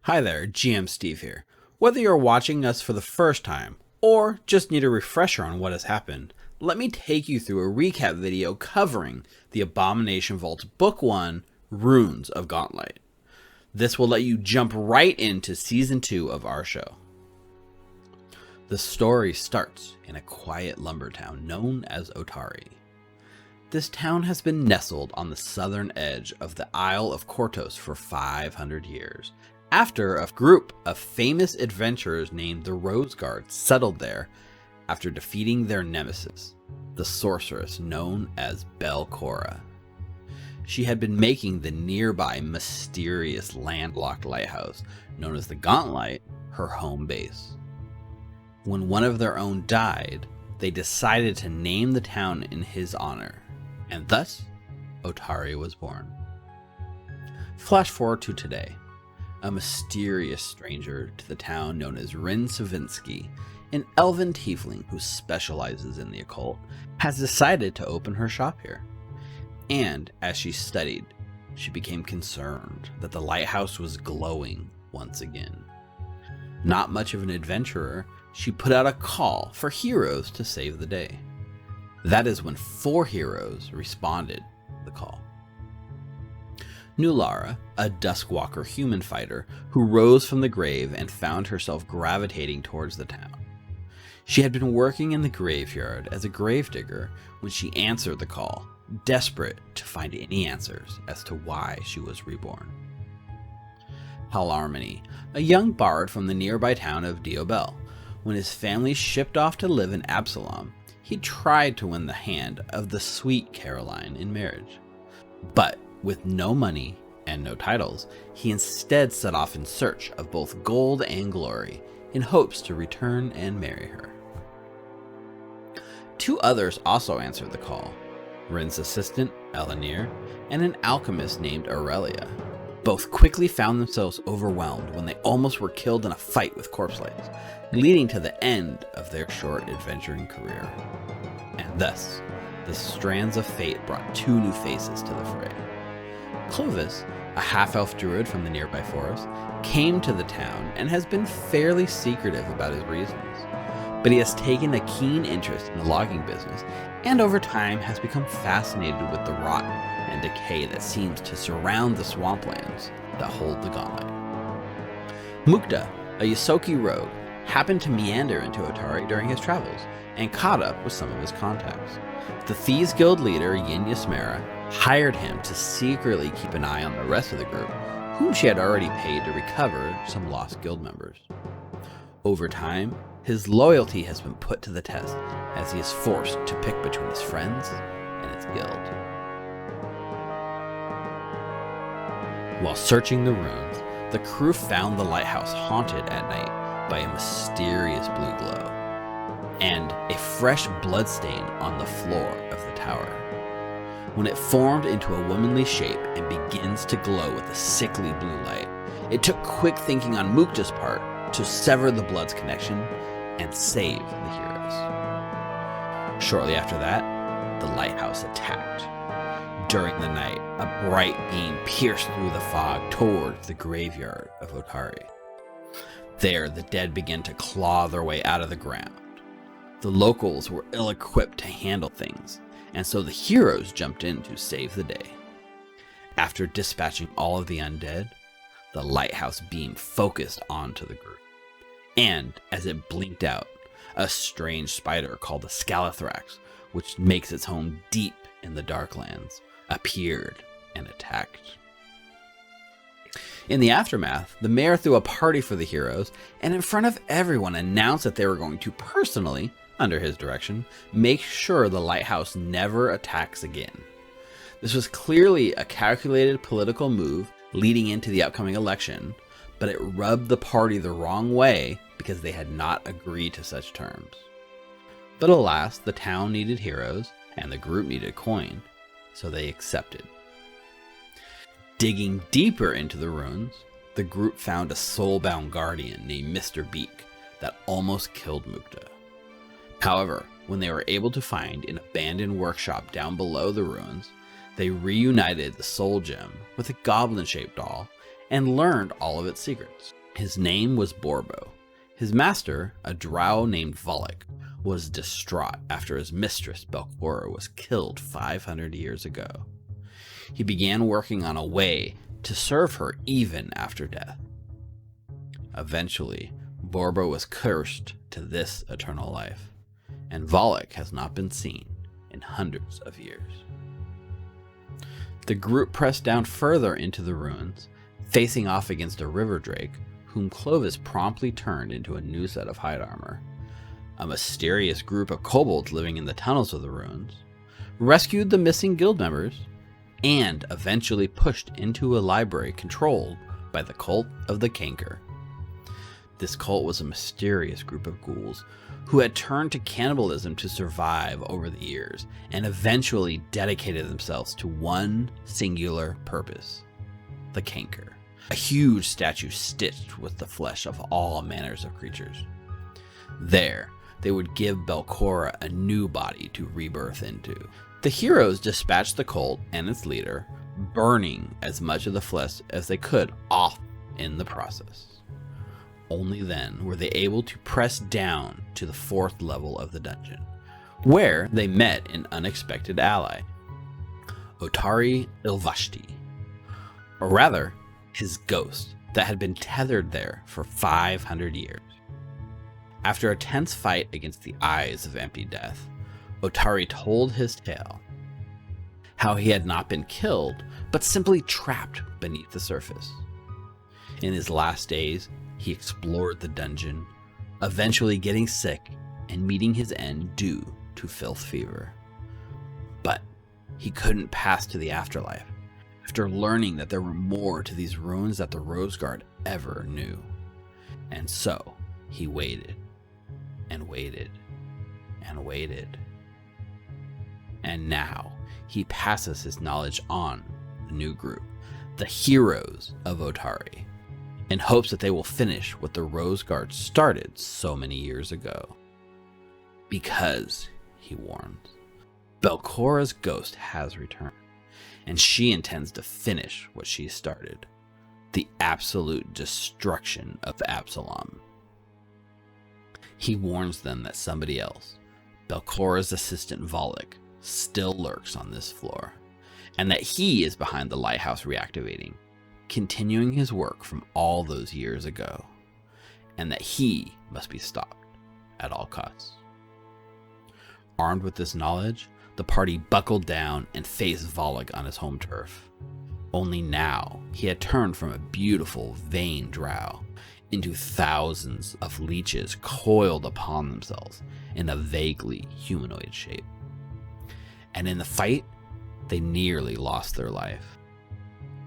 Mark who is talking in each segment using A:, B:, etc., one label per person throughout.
A: Hi there, GM Steve here. Whether you're watching us for the first time, or just need a refresher on what has happened, let me take you through a recap video covering the Abomination Vaults Book 1, Runes of Gauntlight. This will let you jump right into Season 2 of our show. The story starts in a quiet lumber town known as Otari. This town has been nestled on the southern edge of the Isle of Kortos for 500 years, after a group of famous adventurers named the Rose Guard settled there after defeating their nemesis, the sorceress known as Belcora. She had been making the nearby mysterious landlocked lighthouse, known as the Gauntlight, her home base. When one of their own died, they decided to name the town in his honor, and thus, Otari was born. Flash forward to today. A mysterious stranger to the town known as Rin Savinsky, an elven tiefling who specializes in the occult, has decided to open her shop here. And as she studied, she became concerned that the lighthouse was glowing once again. Not much of an adventurer, she put out a call for heroes to save the day. That is when 4 heroes responded to the call. Nulara, a Duskwalker human fighter who rose from the grave and found herself gravitating towards the town. She had been working in the graveyard as a gravedigger when she answered the call, desperate to find any answers as to why she was reborn. Hal Armani, a young bard from the nearby town of Diobel. When his family shipped off to live in Absalom, he tried to win the hand of the sweet Caroline in marriage. But with no money and no titles, he instead set off in search of both gold and glory, in hopes to return and marry her. 2 others also answered the call, Rin's assistant, Elenir, and an alchemist named Aurelia. Both quickly found themselves overwhelmed when they almost were killed in a fight with corpse lights, leading to the end of their short adventuring career. And thus, the strands of fate brought 2 new faces to the fray. Clovis, a half-elf druid from the nearby forest, came to the town and has been fairly secretive about his reasons. But he has taken a keen interest in the logging business and over time has become fascinated with the rot and decay that seems to surround the swamplands that hold the Gauntlight. Mukta, a Yosoki rogue, happened to meander into Otari during his travels and caught up with some of his contacts. The Thieves Guild leader, Yin Yasmera, hired him to secretly keep an eye on the rest of the group, whom she had already paid to recover some lost guild members. Over time, his loyalty has been put to the test as he is forced to pick between his friends and his guild. While searching the ruins, the crew found the lighthouse haunted at night by a mysterious blue glow, and a fresh bloodstain on the floor of the tower. When it formed into a womanly shape and begins to glow with a sickly blue light, it took quick thinking on Mukta's part to sever the blood's connection and save the heroes. Shortly after that, the lighthouse attacked. During the night, a bright beam pierced through the fog towards the graveyard of Otari. There, the dead began to claw their way out of the ground. The locals were ill-equipped to handle things, and so the heroes jumped in to save the day. After dispatching all of the undead, the lighthouse beam focused onto the group. And as it blinked out, a strange spider called the Scalathrax, which makes its home deep in the Darklands, appeared and attacked. In the aftermath, the mayor threw a party for the heroes, and in front of everyone announced that they were going to personally, under his direction, make sure the lighthouse never attacks again. This was clearly a calculated political move leading into the upcoming election, but it rubbed the party the wrong way because they had not agreed to such terms. But alas, the town needed heroes, and the group needed coin, so they accepted. Digging deeper into the ruins, the group found a soul-bound guardian named Mr. Beak that almost killed Mukta. However, when they were able to find an abandoned workshop down below the ruins, they reunited the soul gem with a goblin-shaped doll and learned all of its secrets. His name was Borbo. His master, a drow named Volek, was distraught after his mistress Belcora was killed 500 years ago. He began working on a way to serve her even after death. Eventually, Borbo was cursed to this eternal life, and Volek has not been seen in hundreds of years. The group pressed down further into the ruins, facing off against a river drake, whom Clovis promptly turned into a new set of hide armor. A mysterious group of kobolds living in the tunnels of the ruins, rescued the missing guild members, and eventually pushed into a library controlled by the cult of the Canker. This cult was a mysterious group of ghouls who had turned to cannibalism to survive over the years and eventually dedicated themselves to one singular purpose: the Canker, a huge statue stitched with the flesh of all manners of creatures. There, they would give Belcora a new body to rebirth into. The heroes dispatched the cult and its leader, burning as much of the flesh as they could off in the process. Only then were they able to press down to the 4th level of the dungeon, where they met an unexpected ally, Otari Ilvashti, or rather, his ghost that had been tethered there for 500 years. After a tense fight against the eyes of empty death, Otari told his tale, how he had not been killed, but simply trapped beneath the surface. In his last days, he explored the dungeon, eventually getting sick and meeting his end due to filth fever. But he couldn't pass to the afterlife, after learning that there were more to these ruins that the Rose Guard ever knew. And so he waited, and waited, and waited. And now he passes his knowledge on the new group, the heroes of Otari, in hopes that they will finish what the Rose Guard started so many years ago. Because, he warns, Belcora's ghost has returned, and she intends to finish what she started: the absolute destruction of Absalom. He warns them that somebody else, Belcora's assistant Volek, still lurks on this floor, and that he is behind the lighthouse reactivating, continuing his work from all those years ago, and that he must be stopped at all costs. Armed with this knowledge, the party buckled down and faced Volek on his home turf. Only now he had turned from a beautiful, vain drow into thousands of leeches coiled upon themselves in a vaguely humanoid shape. And in the fight, they nearly lost their life.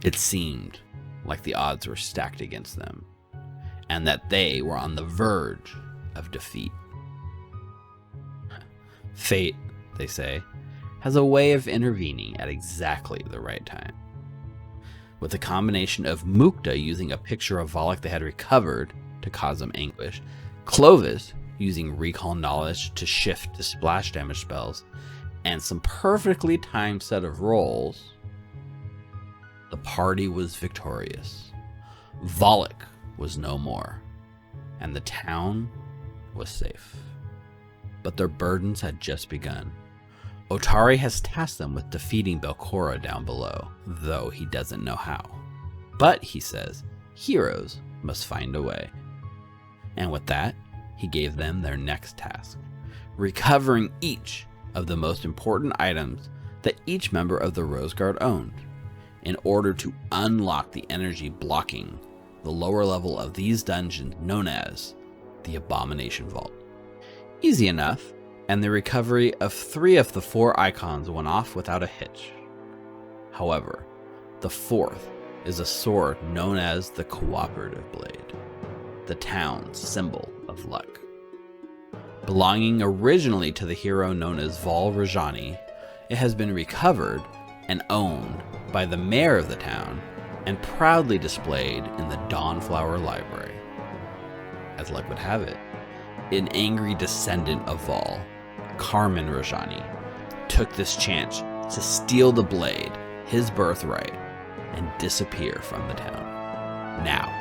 A: It seemed like the odds were stacked against them, and that they were on the verge of defeat. Fate, they say, has a way of intervening at exactly the right time. With a combination of Mukta using a picture of Volek they had recovered to cause them anguish, Clovis using recall knowledge to shift to splash damage spells, and some perfectly timed set of rolls, the party was victorious. Volek was no more, and the town was safe. But their burdens had just begun. Otari has tasked them with defeating Belcora down below, though he doesn't know how. But, he says, heroes must find a way. And with that, he gave them their next task, recovering each of the most important items that each member of the Rose Guard owned, in order to unlock the energy blocking the lower level of these dungeons known as the Abomination Vault. Easy enough, and the recovery of 3 of the 4 icons went off without a hitch. However, the 4th is a sword known as the Cooperative Blade, the town's symbol of luck. Belonging originally to the hero known as Val Rajani, it has been recovered and owned by the mayor of the town and proudly displayed in the Dawnflower Library. As luck would have it, an angry descendant of Val, Carmen Rajani, took this chance to steal the blade, his birthright, and disappear from the town. Now,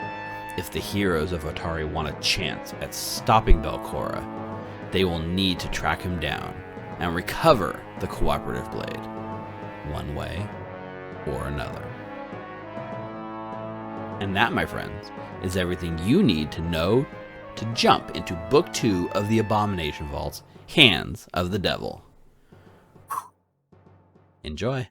A: if the heroes of Otari want a chance at stopping Belcora, they will need to track him down and recover the Cooperative Blade, one way or another. And that, my friends, is everything you need to know to jump into Book 2 of the Abomination Vaults, Hands of the Devil. Enjoy.